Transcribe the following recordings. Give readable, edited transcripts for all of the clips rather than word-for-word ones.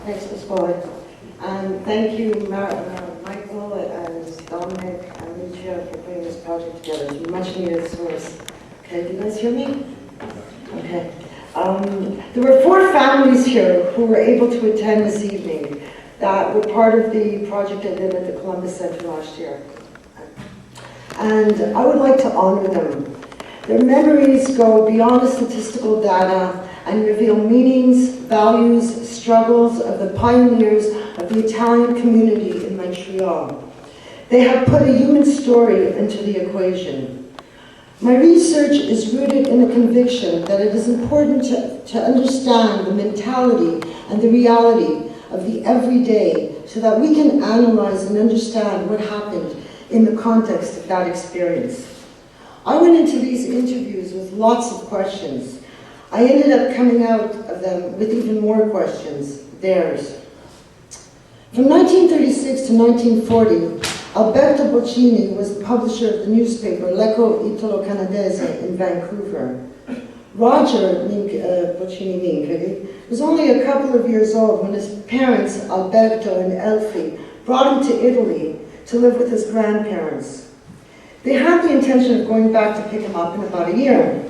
Thanks, Ms. Boyd. And thank you, Michael and Dominic and Lucia for putting this project together. It's a much needed source. Okay, do you guys hear me? Okay. There were 4 families here who were able to attend this evening that were part of the project I did at the Columbus Center last year. And I would like to honor them. Their memories go beyond the statistical data and reveal meanings, values, struggles of the pioneers of the Italian community in Montreal. They have put a human story into the equation. My research is rooted in the conviction that it is important to understand the mentality and the reality of the everyday so that we can analyze and understand what happened in the context of that experience. I went into these interviews with lots of questions. I ended up coming out of them with even more questions, theirs. From 1936 to 1940, Alberto Boccini was the publisher of the newspaper L'Eco Italo-Canadese in Vancouver. Roger Boccini Nincheri was only a couple of years old when his parents, Alberto and Elfie, brought him to Italy to live with his grandparents. They had the intention of going back to pick him up in about a year.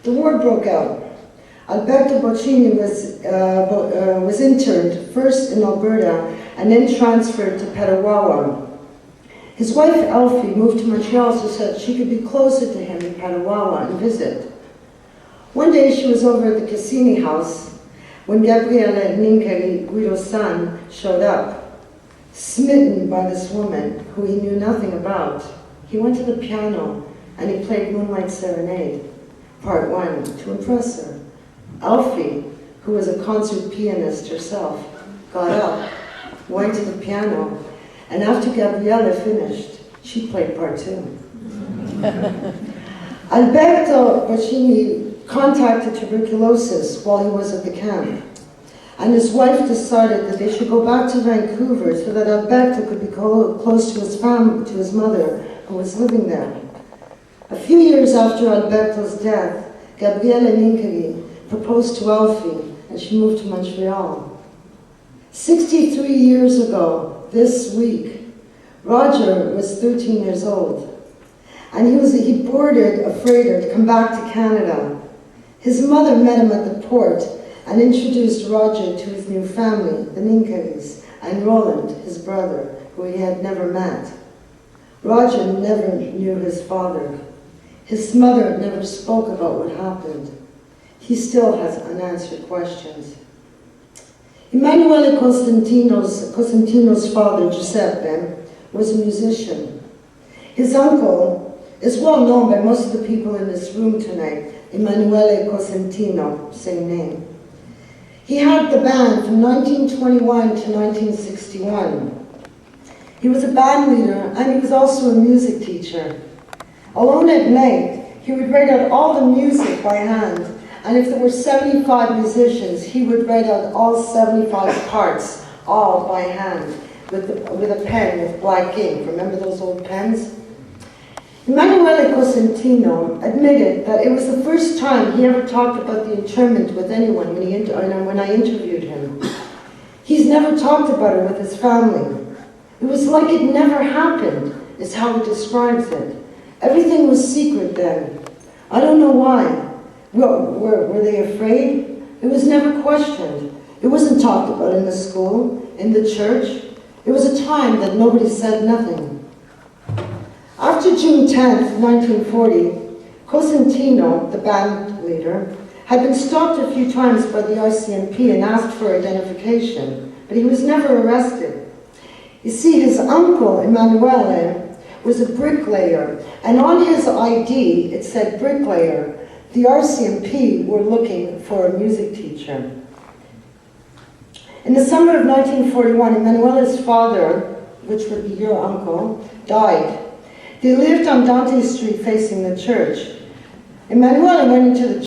The war broke out. Alberto Boccini was interned first in Alberta and then transferred to Petawawa. His wife Elfie moved to Montreal so that she could be closer to him in Petawawa and visit. One day she was over at the Boccini house when Gabriele Nincheri, Guido's son, showed up. Smitten by this woman who he knew nothing about, he went to the piano and he played Moonlight Serenade, Part 1, to impress her. Elfie, who was a concert pianist herself, got up, went to the piano, and after Gabriele finished, she played Part 2. Alberto Boccini contracted tuberculosis while he was at the camp, and his wife decided that they should go back to Vancouver so that Alberto could be close to his family, to his mother, who was living there. A few years after Alberto's death, Gabriele Nincheri proposed to Elfie, and she moved to Montreal. 63 years ago, this week, Roger was 13 years old, and he boarded a freighter to come back to Canada. His mother met him at the port and introduced Roger to his new family, the Nincheris, and Roland, his brother, who he had never met. Roger never knew his father. His mother never spoke about what happened. He still has unanswered questions. Emanuele Cosentino's father, Giuseppe, was a musician. His uncle is well known by most of the people in this room tonight, Emanuele Cosentino, same name. He had the band from 1921 to 1961. He was a band leader and he was also a music teacher. Alone at night, he would write out all the music by hand, and if there were 75 musicians, he would write out all 75 parts, all by hand, with a pen with black ink. Remember those old pens? Emanuele Cosentino admitted that it was the first time he ever talked about the internment with anyone when I interviewed him. He's never talked about it with his family. It was like it never happened, is how he describes it. Everything was secret then. I don't know why. Were they afraid? It was never questioned. It wasn't talked about in the school, in the church. It was a time that nobody said nothing. After June 10th, 1940, Cosentino, the band leader, had been stopped a few times by the ICMP and asked for identification, but he was never arrested. You see, his uncle, Emanuele, was a bricklayer, and on his ID it said bricklayer. The RCMP were looking for a music teacher. In the summer of 1941, Emanuele's father, which would be your uncle, died. They lived on Dante Street facing the church. Emanuele went into the